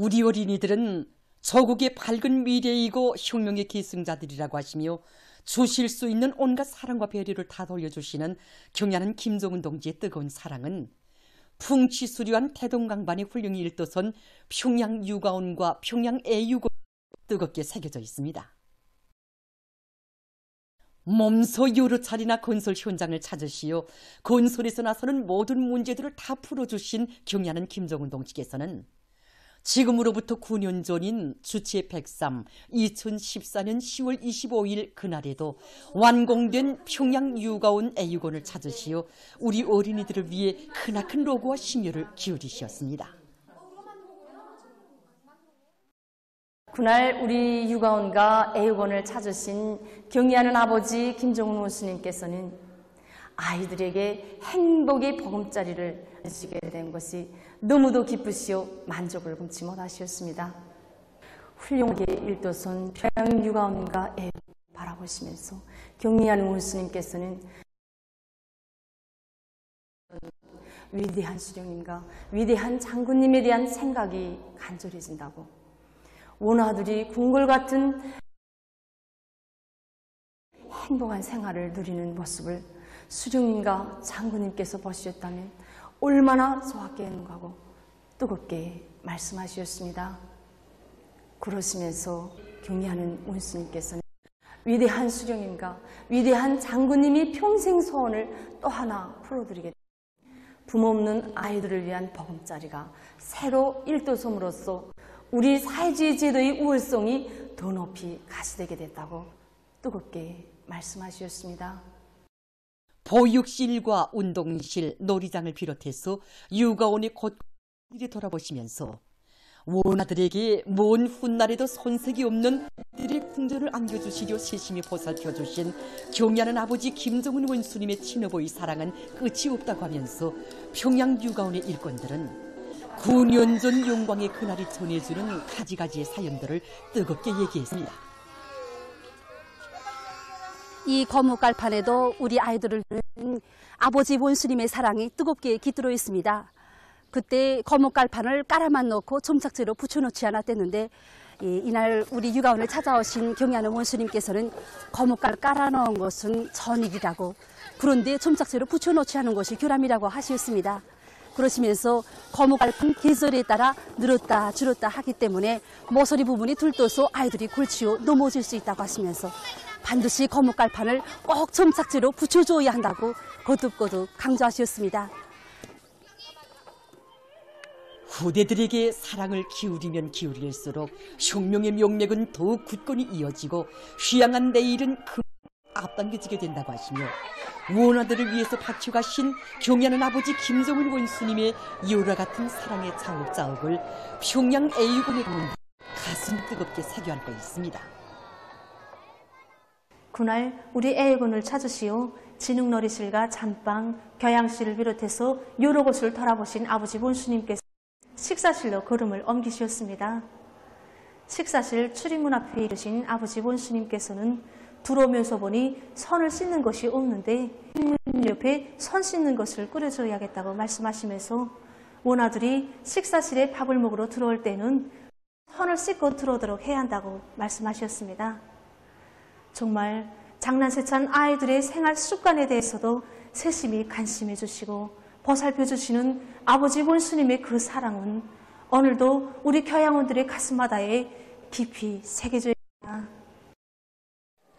우리 어린이들은 조국의 밝은 미래이고 혁명의 계승자들이라고 하시며 주실 수 있는 온갖 사랑과 배려를 다 돌려주시는 경야는 김정은 동지의 뜨거운 사랑은 풍치수려한 태동강반의 훌륭히 일도선 평양 유가온과 평양 애유고 뜨겁게 새겨져 있습니다. 몸소 여러 차례나 건설 현장을 찾으시어 건설에서 나서는 모든 문제들을 다 풀어주신 경야는 김정은 동지께서는 지금으로부터 9년 전인 주체 103 2014년 10월 25일 그날에도 완공된 평양 유가온 애유곤을 찾으시어 우리 어린이들을 위해 크나큰 로고와 심려를 기울이셨습니다. 그날 우리 유가온과 애유곤을 찾으신 경의하는 아버지 김정은 원수님께서는 아이들에게 행복의 보금자리를 주시게 된 것이 너무도 기쁘시오 만족을 금치 못하셨습니다. 훌륭하게 일도선 평양 유가온과 애유곤을 바라보시면서 경의하는 원수님께서는 위대한 수령님과 위대한 장군님에 대한 생각이 간절해진다고, 원아들이 궁궐 같은 행복한 생활을 누리는 모습을 수령님과 장군님께서 보셨다면 얼마나 좋았겠는가 하고 뜨겁게 말씀하셨습니다. 그러시면서 경의하는 원수님께서는 위대한 수령님과 위대한 장군님이 평생 소원을 또 하나 풀어드리겠다. 부모 없는 아이들을 위한 보금자리가 새로 일도섬으로써 우리 사회주의 제도의 우월성이 더 높이 가시되게 됐다고 뜨겁게 말씀하셨습니다. 보육실과 운동실, 놀이장을 비롯해서 유가온의 곳곳을 돌아보시면서 원아들에게 먼 훗날에도 손색이 없는 이들의 풍조를 안겨주시려 세심히 보살펴주신 경의하는 아버지 김정은 원수님의 친어보의 사랑은 끝이 없다고 하면서 평양 유가온의 일꾼들은 9년 전 영광의 그날이 전해주는 가지가지의 사연들을 뜨겁게 얘기했습니다. 이 거뭇갈판에도 우리 아이들을 위한 아버지 원수님의 사랑이 뜨겁게 깃들어 있습니다. 그때 거뭇갈판을 깔아만 놓고 점착제로 붙여놓지 않았댔는데 이날 우리 유가온을 찾아오신 경의하는 원수님께서는 거뭇갈 깔아놓은 것은 전일이라고, 그런데 점착제로 붙여놓지 않은 것이 교람이라고 하셨습니다. 그러시면서 거뭇갈판 계절에 따라 늘었다 줄었다 하기 때문에 모서리 부분이 들떠서 아이들이 골치어 넘어질 수 있다고 하시면서 반드시 거뭇갈판을 꼭 점착제로 붙여줘야 한다고 거듭거듭 강조하셨습니다. 후대들에게 사랑을 기울이면 기울일수록 혁명의 명맥은 더욱 굳건히 이어지고 휘양한 내일은 앞당겨지게 된다고 하시며 원아들을 위해서 바쳐가신 경의하는 아버지 김정은 원수님의 여러 같은 사랑의 자욱자욱을 평양 애유곤에 보는 가슴 뜨겁게 새겨안고 있습니다. 그날 우리 애유곤을 찾으시어 진흥놀이실과 잠방, 교양실을 비롯해서 여러 곳을 돌아보신 아버지 원수님께서 식사실로 걸음을 옮기셨습니다. 식사실 출입문 앞에 이르신 아버지 원수님께서는 들어오면서 보니 손을 씻는 것이 없는데 문 옆에 손 씻는 것을 끓여줘야겠다고 말씀하시면서 원아들이 식사실에 밥을 먹으러 들어올 때는 손을 씻고 들어오도록 해야 한다고 말씀하셨습니다. 정말 장난세찬 아이들의 생활 습관에 대해서도 세심히 관심해 주시고 보살펴 주시는 아버지 원수님의 그 사랑은 오늘도 우리 교양원들의 가슴바다에 깊이 새겨져 있습니다.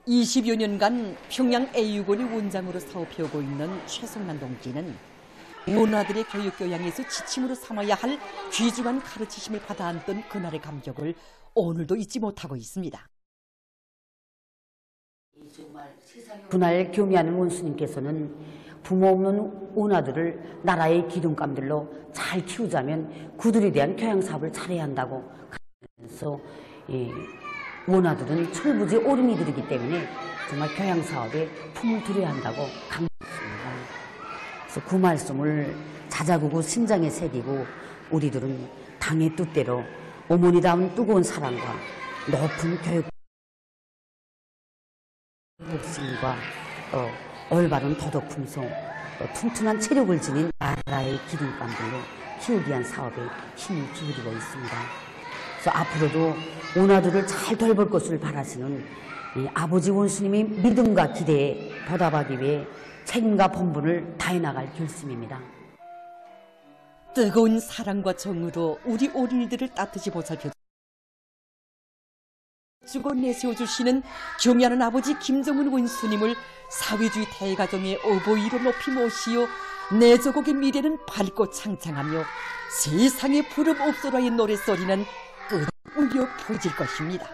20여 년간 평양 애유곤의 원장으로 사업해오고 있는 최성란 동지는 원아들의 교육교양에서 지침으로 삼아야 할 귀중한 가르치심을 받아 안던 그날의 감격을 오늘도 잊지 못하고 있습니다. 그날 경의하는 원수님께서는 부모 없는 원아들을 나라의 기둥감들로 잘 키우자면 그들에 대한 교양사업을 잘해야 한다고 하면서 원아들은 철부지 어린이들이기 때문에 정말 교양사업에 품을 들여야 한다고 강조했습니다. 그래서 그 말씀을 자자구구 심장에 새기고 우리들은 당의 뜻대로 어머니다운 뜨거운 사랑과 높은 교육 복심과 올바른 도덕 품성, 튼튼한 체력을 지닌 나라의 기둥감들로 키우기 위한 사업에 힘을 기울이고 있습니다. 그래서 앞으로도 오나들을 잘 돌볼 것을 바라시는 이 아버지 원수님의 믿음과 기대에 보답하기 위해 책임과 본분을 다해 나갈 결심입니다. 뜨거운 사랑과 정으로 우리 어린이들을 따뜻이 보살펴 주고 내세워주시는 경애하는 아버지 김정은 원수님을 사회주의 대가정의 어버이로 높이 모시어 내 조국의 미래는 밝고 창창하며 세상에 부름 없소라의 노랫소리는 울려 퍼질 것입니다.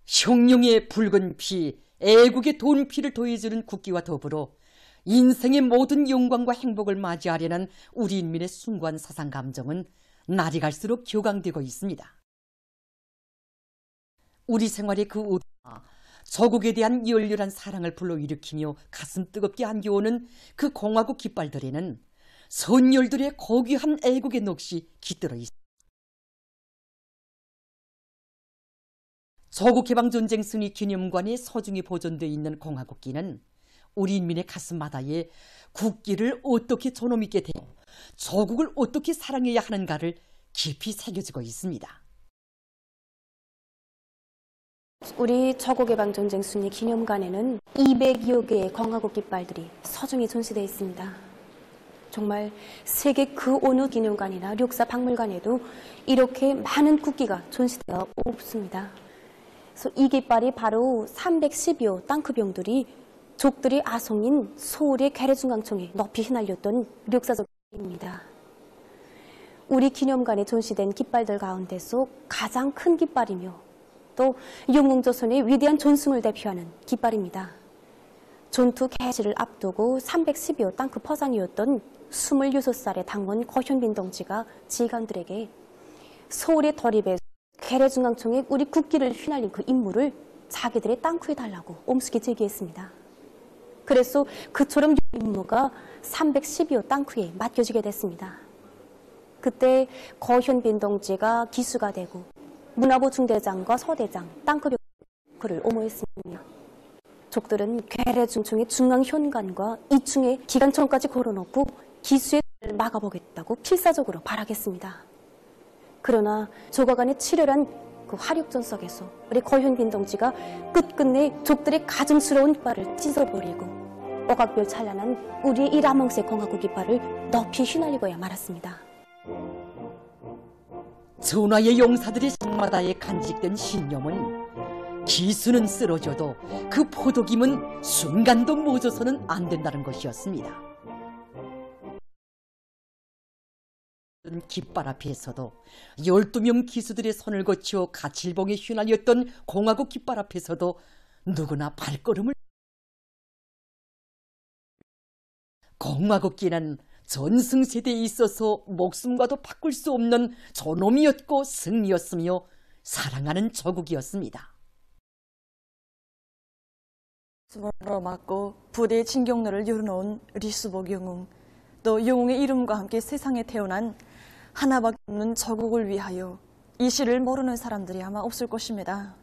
혁명의 붉은 피, 애국의 돈피를 더해주는 국기와 더불어 인생의 모든 영광과 행복을 맞이하려는 우리 인민의 숭고한 사상 감정은 날이 갈수록 격앙되고 있습니다. 우리 생활의 그 의도와 조국에 대한 열렬한 사랑을 불러일으키며 가슴 뜨겁게 안겨오는 그 공화국 깃발들에는 선열들의 고귀한 애국의 넋이 깃들어 있습니다. 조국해방전쟁 승리 기념관에 소중히 보존되어 있는 공화국기는 우리 인민의 가슴마다에 국기를 어떻게 존엄 있게 대하여 조국을 어떻게 사랑해야 하는가를 깊이 새겨지고 있습니다. 우리 조국해방전쟁 승리 기념관에는 200여 개의 공화국 깃발들이 소중히 전시되어 있습니다. 정말 세계 그 어느 기념관이나 역사 박물관에도 이렇게 많은 국기가 전시되어 없습니다. 그래서 이 깃발이 바로 310여 땅크병들이 족들의 아성인 서울의 괴뢰중앙청에 높이 휘날렸던 역사적 깃발입니다. 우리 기념관에 전시된 깃발들 가운데서 가장 큰 깃발이며 또 영웅조선의 위대한 전승을 대표하는 깃발입니다. 전투 개시를 앞두고 310여 땅크 포상이었던 26살의 당원 고현빈 동지가 지휘관들에게 서울의 도립에 괴뢰중앙청에 우리 국기를 휘날린 그 임무를 자기들의 땅크에 달라고 엄숙히 제기했습니다. 그래서 그처럼 임무가 312호 땅크에 맡겨지게 됐습니다. 그때 고현빈 동지가 기수가 되고 문화부 중대장과 서대장, 땅크를 엄호했습니다. 족들은 괴뢰중청의 중앙현관과 2층에 기관청까지 걸어놓고 기수의 막아보겠다고 필사적으로 발악했습니다. 그러나 조가간의 치열한 그 화력전 속에서 우리 고현빈 동지가 끝끝내 족들의 가증스러운 깃발을 찢어버리고 억압별 찬란한 우리의 이 라몽색 공화국 깃발을 높이 휘날리고야 말았습니다. 전하의 용사들의 상마다에 간직된 신념은 기수는 쓰러져도 그 포도김은 순간도 멎어서는 안 된다는 것이었습니다. 깃발 앞에서도 12명 기수들의 손을 거쳐 가칠봉에 휘날렸던 공화국 깃발 앞에서도 누구나 발걸음을 공화국기는 전승세대에 있어서 목숨과도 바꿀 수 없는 존엄이었고 승리였으며 사랑하는 조국이었습니다. 수모로 맞고 부대의 진경로를 열어놓은 리수복 영웅, 또 영웅의 이름과 함께 세상에 태어난 하나밖에 없는 조국을 위하여 이 시를 모르는 사람들이 아마 없을 것입니다.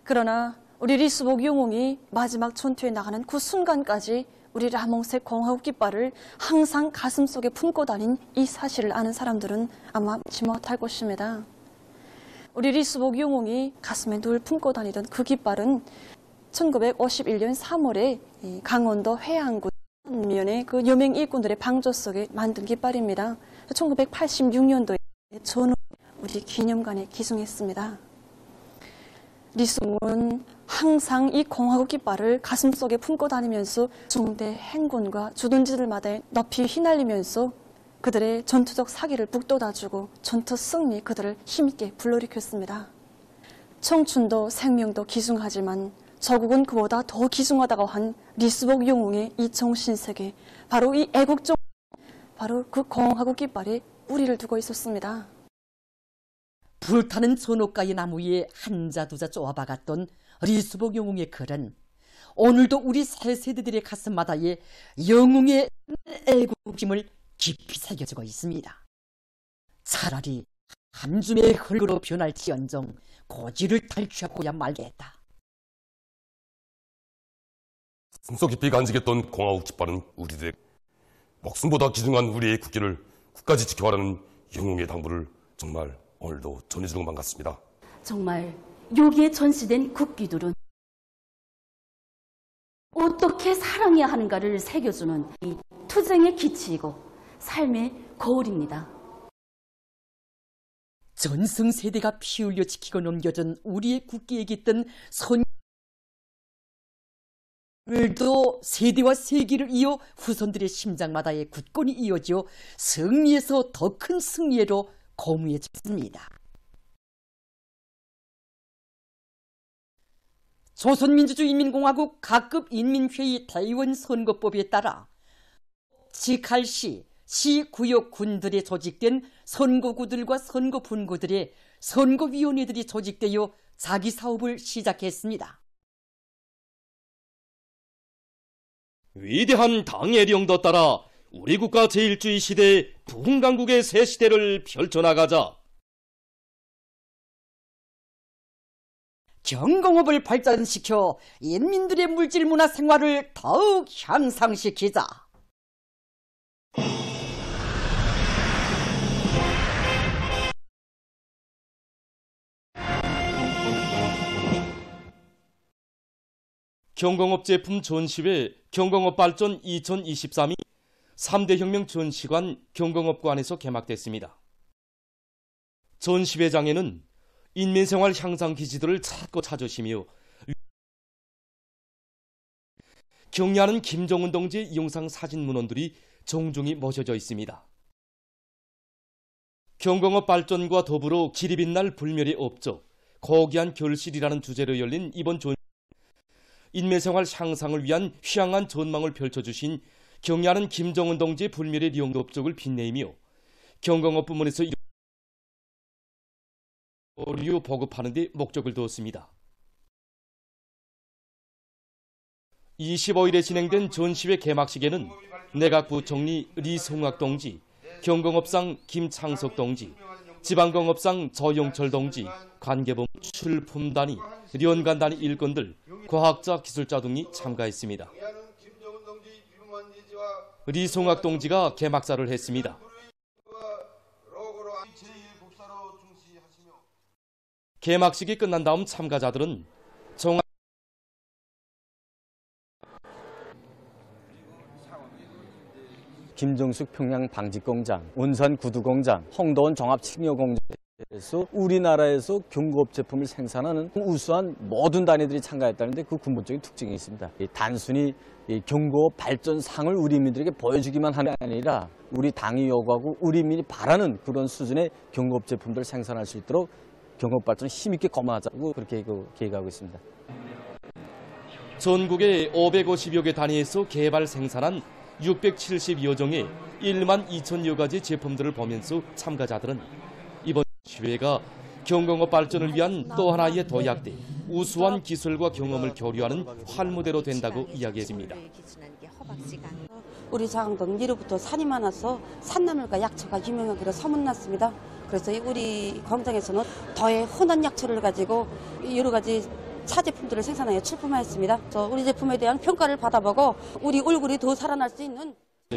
그러나 우리 리수복 영웅이 마지막 전투에 나가는 그 순간까지 우리 라몽색 공화국 깃발을 항상 가슴속에 품고 다닌 이 사실을 아는 사람들은 아마 믿지 못할 것입니다. 우리 리수복 영웅이 가슴에 늘 품고 다니던 그 깃발은 1951년 3월에 강원도 회안군 면의 그 여맹 일꾼들의 방조 속에 만든 깃발입니다. 1986년도에 저는 우리 기념관에 기증했습니다. 리수복은 항상 이 공화국 깃발을 가슴속에 품고 다니면서 중대 행군과 주둔지들마다 높이 휘날리면서 그들의 전투적 사기를 북돋아주고 전투 승리 그들을 힘있게 불러일으켰습니다. 청춘도 생명도 기중하지만 조국은 그보다 더 기중하다고 한 리수복 영웅의 이 정신세계, 바로 이 애국적, 바로 그 공화국 깃발에 우리를 두고 있었습니다. 불타는 전옥가의 나무 위에 한자 두자 쪼아박았던 리수복 영웅의 글은 오늘도 우리 새 세대들의 가슴마다에 영웅의 애국심을 깊이 새겨지고 있습니다. 차라리 한 줌의 흙으로 변할지언정 고지를 탈취하고야 말겠다. 숨속 깊이 간직했던 공화국 깃발은 우리들의 목숨보다 귀중한 우리의 국기를 끝까지 지켜가라는 영웅의 당부를 정말 오늘도 전해주는 것만 같습니다. 정말 여기에 전시된 국기들은 어떻게 사랑해야 하는가를 새겨주는 이 투쟁의 기치이고 삶의 거울입니다. 전승세대가 피 흘려 지키고 넘겨준 우리의 국기에 깃든 오늘도 세대와 세기를 이어 후손들의 심장마다의 굳건히 이어져 승리에서 더 큰 승리로 거무해졌습니다. 조선민주주의인민공화국 각급 인민회의 대의원 선거법에 따라 직할시, 시구역 군들에 조직된 선거구들과 선거분구들의 선거위원회들이 조직되어 자기 사업을 시작했습니다. 위대한 당의 령도 따라 우리 국가 제1주의 시대 부흥강국의 새 시대를 펼쳐나가자. 경공업을 발전시켜 인민들의 물질 문화 생활을 더욱 향상시키자. 경공업 제품 전시회 경공업 발전 2023이 3대 혁명 전시관 경공업관에서 개막됐습니다. 전시회장에는 인민생활 향상 기지들을 찾고 찾으시며 경례하는 김정은 동지의 영상 사진 문헌들이 정중히 모셔져 있습니다. 경공업 발전과 더불어 길이 빛날 불멸의 업적, 고귀한 결실이라는 주제로 열린 이번 전시회 인민생활 향상을 위한 휘황한 전망을 펼쳐주신 경례하는 김정은 동지의 불멸의 리용도 업적을 빛내이며 경공업 부문에서 어류 보급하는 데 목적을 두었습니다. 25일에 진행된 전시회 개막식에는 내각부총리 리송학 동지, 경공업상 김창석 동지, 지방공업상 조영철 동지, 관계부 출품단위, 연간단위 일꾼들, 과학자, 기술자 등이 참가했습니다. 리송학 동지가 개막사를 했습니다. 개막식이 끝난 다음 참가자들은 김정숙 평양 방직공장, 온산 구두공장, 홍도원 종합식료공장에서 우리나라에서 경공업 제품을 생산하는 우수한 모든 단위들이 참가했다는데 그 근본적인 특징이 있습니다. 단순히 경공업 발전상을 우리 인민들에게 보여주기만 하는 게 아니라 우리 당이 요구하고 우리 인민이 바라는 그런 수준의 경공업 제품들을 생산할 수 있도록 경공업 발전을 힘있게 검토하자고 그렇게 계획하고 있습니다. 전국의 550여 개 단위에서 개발 생산한 672여 종의 1만 2천여 가지 제품들을 보면서 참가자들은 이번 시회가 경공업 발전을 위한 또 하나의 도약대, 우수한 기술과 경험을 교류하는 활무대로 된다고 이야기했습니다. 우리 장동 예로부터 산이 많아서 산나물과 약초가 유명하기로 소문났습니다. 그래서 우리 공장에서는 더의 혼한 약초를 가지고 여러 가지 차제품들을 생산하여 출품하였습니다. 우리 제품에 대한 평가를 받아보고 우리 얼굴이 더 살아날 수 있는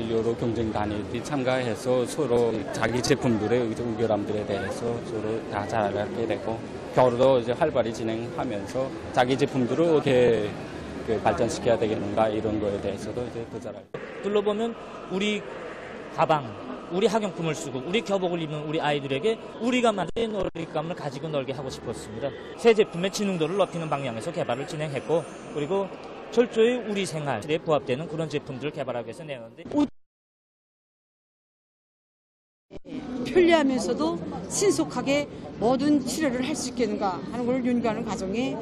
여러 경쟁 단위들이 참가해서 서로 자기 제품들의 의결함들에 대해서 서로 다 잘 알게 되고 겨울도 이제 활발히 진행하면서 자기 제품들을 어떻게 발전시켜야 되겠는가 이런 거에 대해서도 이제 더 잘 알고. 둘러보면 우리 가방, 우리 학용품을 쓰고 우리 교복을 입는 우리 아이들에게 우리가 만든 놀이감을 가지고 놀게 하고 싶었습니다. 새 제품의 지능도를 높이는 방향에서 개발을 진행했고 그리고 철저히 우리 생활에 부합되는 그런 제품들을 개발하기 위해서 내는데 편리하면서도 신속하게 모든 치료를 할 수 있겠는가 하는 걸 연구하는 과정에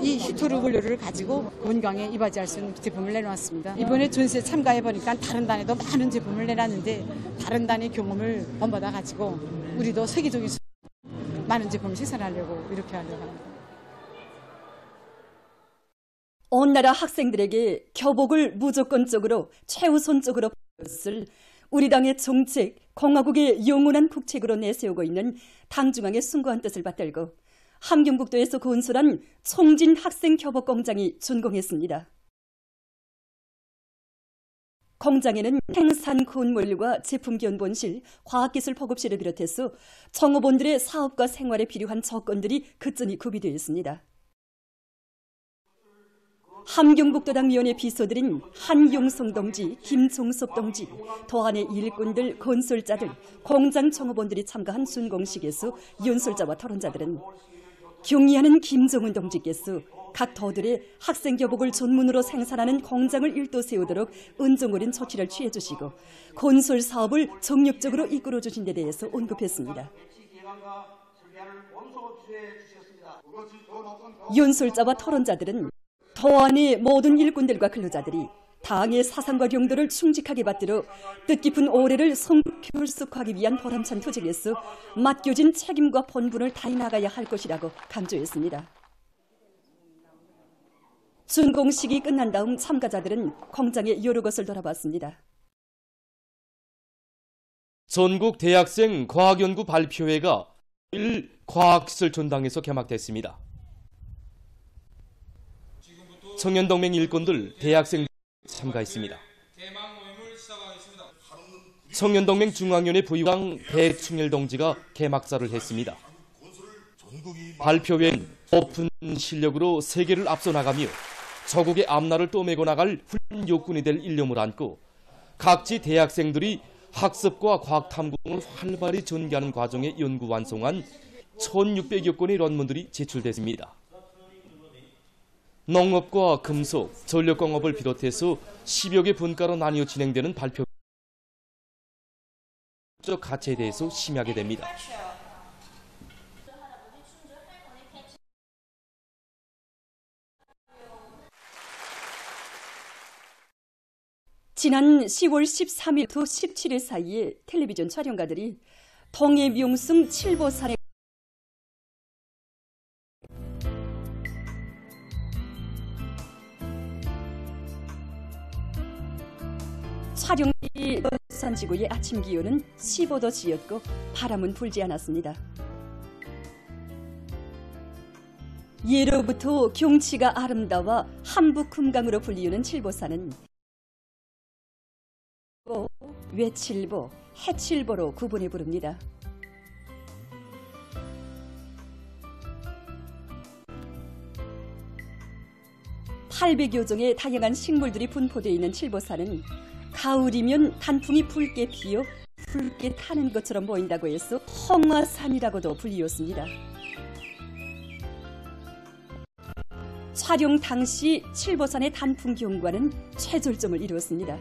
이 히토르 원료를 가지고 건강에 이바지할 수 있는 제품을 내놓았습니다. 이번에 전시에 참가해보니까 다른 단에도 많은 제품을 내놨는데 다른 단의 경험을 본받아 가지고 우리도 세계적인 많은 제품을 생산하려고 이렇게 하려고 합니다. 온 나라 학생들에게 교복을 무조건적으로 최우선적으로 것을 우리 당의 정책, 공화국의 영원한 국책으로 내세우고 있는 당중앙의 숭고한 뜻을 받들고 함경북도에서 건설한 총진 학생 교복 공장이 준공했습니다. 공장에는 생산 건물과 제품 견본실, 과학기술 보급실을 비롯해서 청업원들의 사업과 생활에 필요한 조건들이 그전이 구비되어 있습니다. 함경북도당위원회 비서들인 한용성 동지, 김종섭 동지, 도안의 일꾼들, 건설자들, 공장 청업원들이 참가한 순공식에서 연설자와 토론자들은 경의하는 김정은 동지께서 각 도들의 학생 교복을 전문으로 생산하는 공장을 일도 세우도록 은정어린 조치를 취해 주시고 건설 사업을 정력적으로 이끌어 주신 데 대해서 언급했습니다. 연설자와 토론자들은 도안의 모든 일꾼들과 근로자들이 당의 사상과 경도를 충직하게 받들어 뜻깊은 올해를 성결속하기 위한 보람찬 투쟁에서 맡겨진 책임과 본분을 다해 나가야 할 것이라고 강조했습니다. 준공식이 끝난 다음 참가자들은 공장의 여러 것을 돌아봤습니다. 전국 대학생 과학연구 발표회가 1일 과학기술 전당에서 개막됐습니다. 청년동맹 일꾼들, 대학생들이 참가했습니다. 청년동맹 중앙위원회 부의장 배충일 동지가 개막사를 했습니다. 발표회는 높은 실력으로 세계를 앞서 나가며 조국의 앞날을 떠매고 나갈 훌륭한 요군이 될 일념을 안고 각지 대학생들이 학습과 과학 탐구를 활발히 전개하는 과정에 연구 완성한 1600여 건의論문들이 제출됐습니다. 농업과 금속, 전력공업을 비롯해서 10여 개 분과로 나뉘어 진행되는 발표 가치에 대해서 심의하게 됩니다. 지난 10월 13일부터 17일 사이에 텔레비전 촬영가들이 동해 명승 칠보산에 촬영지 산지구의 아침 기온은 15도씨였고 바람은 불지 않았습니다. 예로부터 경치가 아름다워 한북금강으로 불리우는 칠보산은 외칠보, 해칠보로 구분해 부릅니다. (800여) 종의 다양한 식물들이 분포되어 있는 칠보산은 가을이면 단풍이 붉게 피어 붉게 타는 것처럼 보인다고 해서 홍화산이라고도 불리웠습니다. 촬영 당시 칠보산의 단풍 경관은 최절점을 이루었습니다.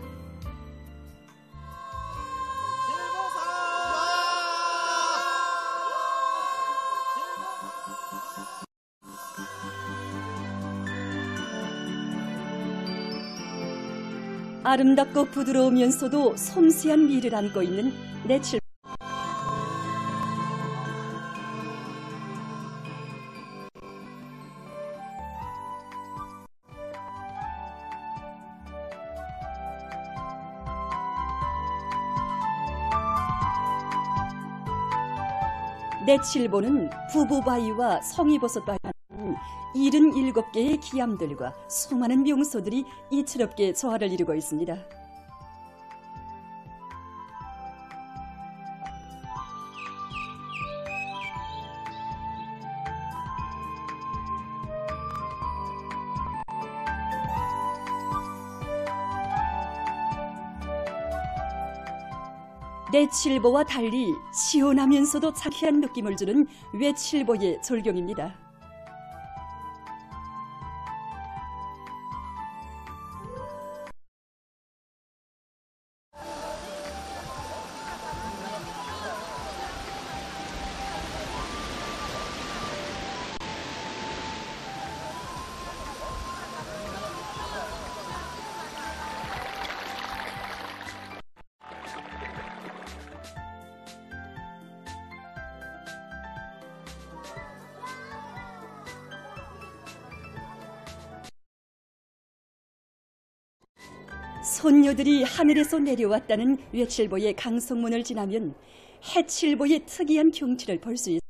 아름답고 부드러우면서도 섬세한 미를 안고 있는 내칠 내칠보는 부부바위와 성이버섯바위 77개의 기암들과 수많은 명소들이 이채롭게 조화를 이루고 있습니다. 내칠보와 달리 시원하면서도 상쾌한 느낌을 주는 외칠보의 절경입니다. 손녀들이 하늘에서 내려왔다는 외칠보의 강성문을 지나면 해칠보의 특이한 경치를 볼 수 있습니다.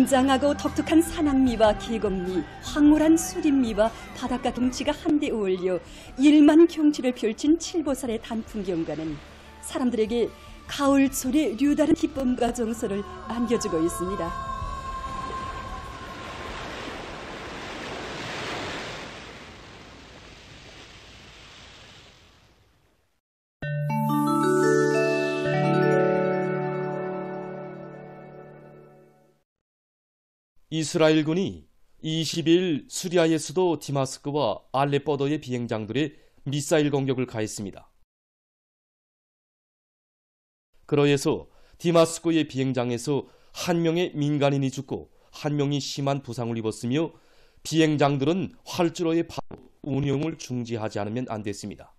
웅장하고 독특한 산악미와 계곡미, 황홀한 수림미와 바닷가 경치가 한데 어울려 일만 경치를 펼친 칠보살의 단풍경관은 사람들에게 가을철의 류다른 기쁨과 정서를 안겨주고 있습니다. 이스라엘군이 20일 수리아의 수도 디마스크와 알레포도의 비행장들의 미사일 공격을 가했습니다. 그러해서 디마스코의 비행장에서 한 명의 민간인이 죽고 한 명이 심한 부상을 입었으며 비행장들은 활주로의 바로 운용을 중지하지 않으면 안 됐습니다.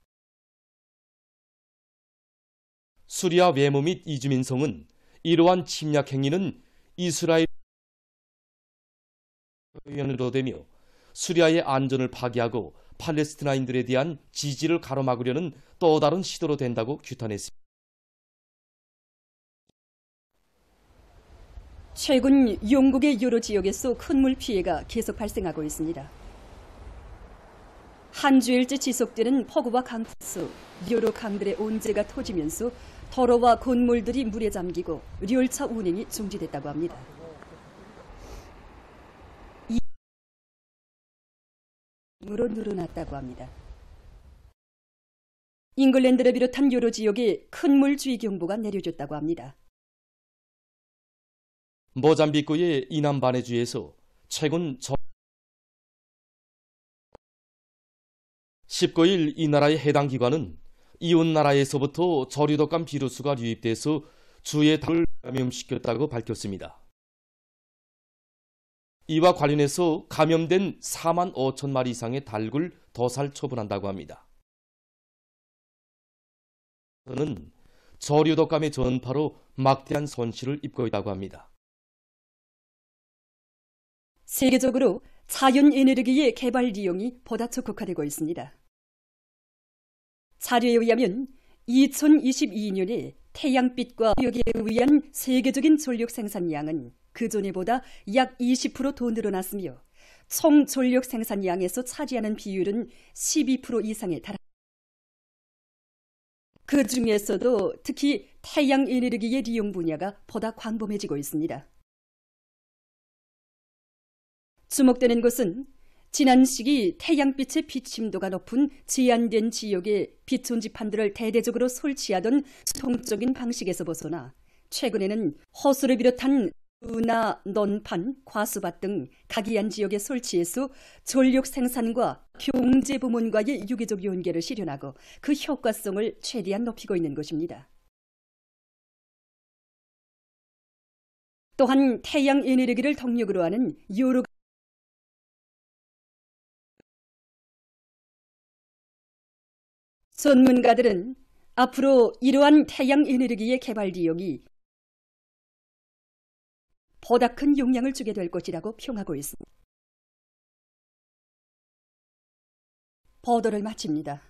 수리아 외무 및 이주민성은 이러한 침략 행위는 이스라엘 연으로 되며 수리아의 안전을 파괴하고 팔레스티나인들에 대한 지지를 가로막으려는 또 다른 시도로 된다고 규탄했습니다. 최근 영국의 여러 지역에서 큰 물 피해가 계속 발생하고 있습니다. 한 주일째 지속되는 폭우와 강풍으로 여러 강들의 온재가 터지면서 도로와 건물들이 물에 잠기고 열차 운행이 중지됐다고 합니다. 으로 늘어났다고 합니다. 잉글랜드를 비롯한 여러 지역에 큰 물주의 경보가 내려졌다고 합니다. 모잠비크의 이남바네주에서 최근 19일 이 나라의 해당 기관은 이웃 나라에서부터 저류독감 비루스가 유입돼서 주의 닭을 감염시켰다고 밝혔습니다. 이와 관련해서 감염된 4만 5천 마리 이상의 닭을 도살 처분한다고 합니다. 저는 저류독감의 전파로 막대한 손실을 입고 있다고 합니다. 세계적으로 자연 에너지의 개발 이용이 보다 적극화되고 있습니다. 자료에 의하면 2022년에 태양빛과 여기에 의한 세계적인 전력 생산량은 그전에보다 약 20% 더 늘어났으며 총 전력 생산량에서 차지하는 비율은 12% 이상에 달합니다. 그 중에서도 특히 태양 에너지의 이용 분야가 보다 광범해지고 있습니다. 주목되는 것은 지난 시기 태양빛의 비침도가 높은 제한된 지역에 빛존지판들을 대대적으로 설치하던 수동적인 방식에서 벗어나 최근에는 호수를 비롯한 은하, 논판, 과수밭 등 각이한 지역에 설치해서 전력 생산과 경제 부문과의 유기적 연계를 실현하고 그 효과성을 최대한 높이고 있는 것입니다. 또한 태양 에너지를 동력으로 하는 여러 전문가들은 앞으로 이러한 태양 에너지의 개발 지역이 보다 큰 영향을 주게 될 것이라고 평하고 있습니다. 보도를 마칩니다.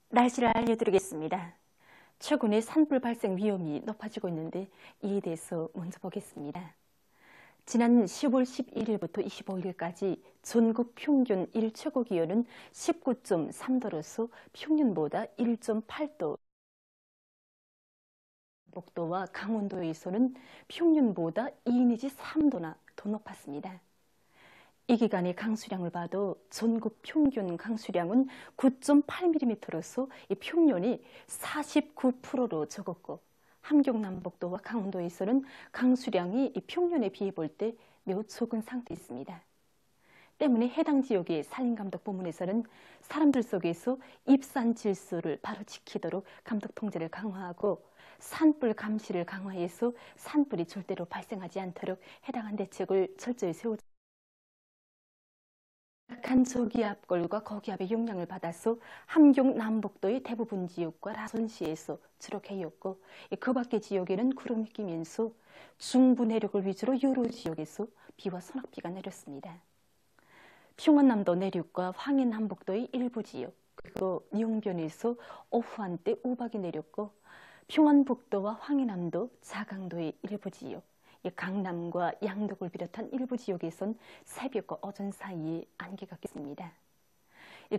날씨를 알려드리겠습니다. 최근에 산불 발생 위험이 높아지고 있는데 이에 대해서 먼저 보겠습니다. 지난 10월 11일부터 25일까지 전국 평균 일 최고 기온은 19.3도로서 평년보다 1.8도, 목도와 강원도에서는 평년보다 2 내지 3도나 더 높았습니다. 이 기간의 강수량을 봐도 전국 평균 강수량은 9.8mm로서 평년이 49%로 적었고 함경남북도와 강원도에서는 강수량이 평년에 비해 볼 때 매우 적은 상태에 있습니다. 때문에 해당 지역의 산림감독 부문에서는 사람들 속에서 입산 질서를 바로 지키도록 감독 통제를 강화하고 산불 감시를 강화해서 산불이 절대로 발생하지 않도록 해당한 대책을 철저히 세우자. 약한 저기압골과 거기압의 영향을 받아서 함경 남북도의 대부분 지역과 라선시에서 주로 개였고 그 밖의 지역에는 구름이 끼면서 중부 내륙을 위주로 여러 지역에서 비와 소낙비가 내렸습니다. 평안남도 내륙과 황해남북도의 일부 지역 그리고 영변에서 오후 한때 우박이 내렸고 평안북도와 황해남도, 자강도의 일부 지역 강남과 양덕을 비롯한 일부 지역에선 새벽과 오전 사이에 안개가 꼈습니다.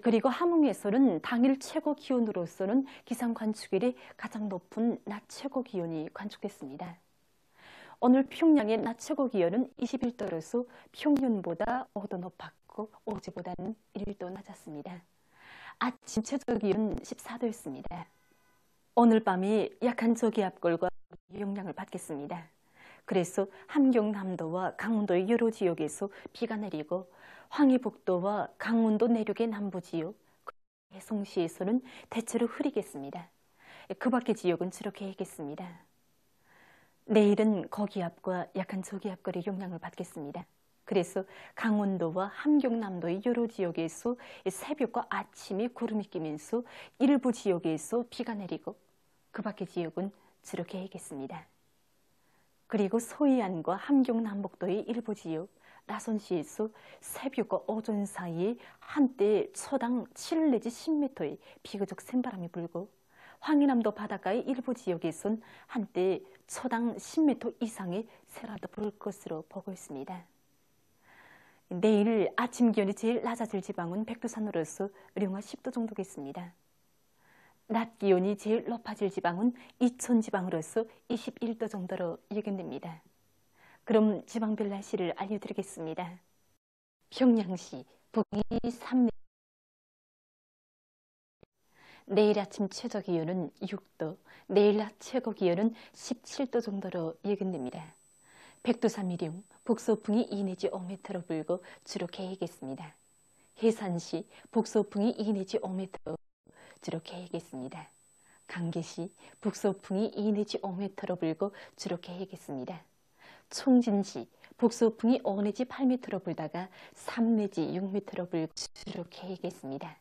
그리고 함흥에서는 당일 최고 기온으로서는 기상 관측일에 가장 높은 낮 최고 기온이 관측됐습니다. 오늘 평양의 낮 최고 기온은 21도로서 평년보다 5도 높았고 어제보다는 1도 낮았습니다. 아침 최저 기온 14도였습니다. 오늘 밤에 약한 저기압골과 영향을 받겠습니다. 그래서 함경남도와 강원도의 여러 지역에서 비가 내리고 황해북도와 강원도 내륙의 남부 지역, 해송시에서는 대체로 흐리겠습니다. 그 밖의 지역은 주로 개겠습니다. 내일은 거기압과 약한 저기압골의 영향을 받겠습니다. 그래서 강원도와 함경남도의 여러 지역에서 새벽과 아침에 구름이 끼면서 일부 지역에서 비가 내리고 그 밖의 지역은 주로 개겠습니다. 그리고 서해안과 함경남북도의 일부 지역, 라선시에서 새벽과 오전 사이에 한때 초당 7 내지 10m의 비교적 센 바람이 불고 황해남도 바닷가의 일부 지역에선 한때 초당 10m 이상의 세라도 불 것으로 보고 있습니다. 내일 아침 기온이 제일 낮아질 지방은 백두산으로서 영하 10도 정도겠습니다. 낮 기온이 제일 높아질 지방은 이천 지방으로서 21도 정도로 예견됩니다. 그럼 지방별 날씨를 알려드리겠습니다. 평양시 북위 3내 내일 아침 최저 기온은 6도, 내일 낮 최고 기온은 17도 정도로 예견됩니다. 백두산 미령, 북서풍이 2 내지 5m로 불고 주로 개이겠습니다. 해산시 북서풍이 2 내지 5m 주로 개이겠습니다. 강계시 북서풍이 2 내지 5m로 불고 주로 개이겠습니다. 총진시 북서풍이 5 내지 8m로 불다가 3 내지 6m로 불고 주로 개이겠습니다.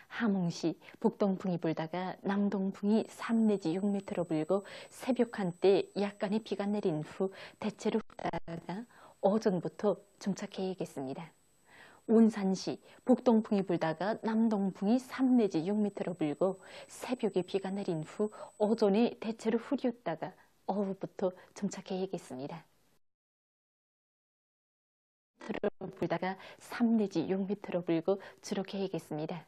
함흥시 북동풍이 불다가 남동풍이 3 내지 6m로 불고 새벽 한때 약간의 비가 내린 후 대체로 불다가 오전부터 점차 개이겠습니다. 운산시 북동풍이 불다가 남동풍이 3 내지 6m로 불고 새벽에 비가 내린 후 오전에 대체로 흐렸다가 오후부터 점차 개이겠습니다. 불다가 3 내지 6m로 불고 주로 개이겠습니다.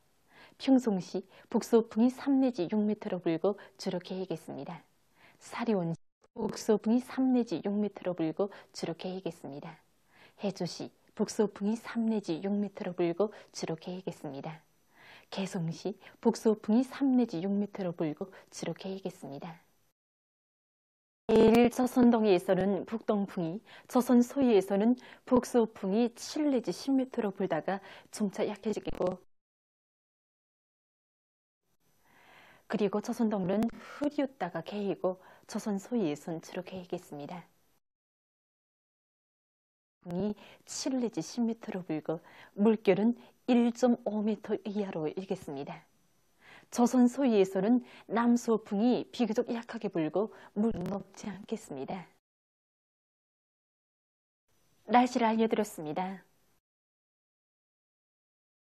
평송시 북서풍이 3 내지 6m로 불고 주로 개이겠습니다. 사리온시 북서풍이 3 내지 6m로 불고 주로 개이겠습니다. 해주시 북서풍이 3 내지 6m로 불고 주로 개이겠습니다. 개성시 북서풍이 3 내지 6m로 불고 주로 개이겠습니다. 내일 조선동해에서는 북동풍이, 조선 서해에서는 북서풍이 7 내지 10m로 불다가 점차 약해지고 그리고 조선 동해는 흐렸다가 개이고 조선 서해에서는 주로 개이겠습니다. 풍이 7 내지 10m로 불고 물결은 1.5m 이하로 일겠습니다. 조선 서해에서는 남서풍이 비교적 약하게 불고 물은 높지 않겠습니다. 날씨를 알려드렸습니다.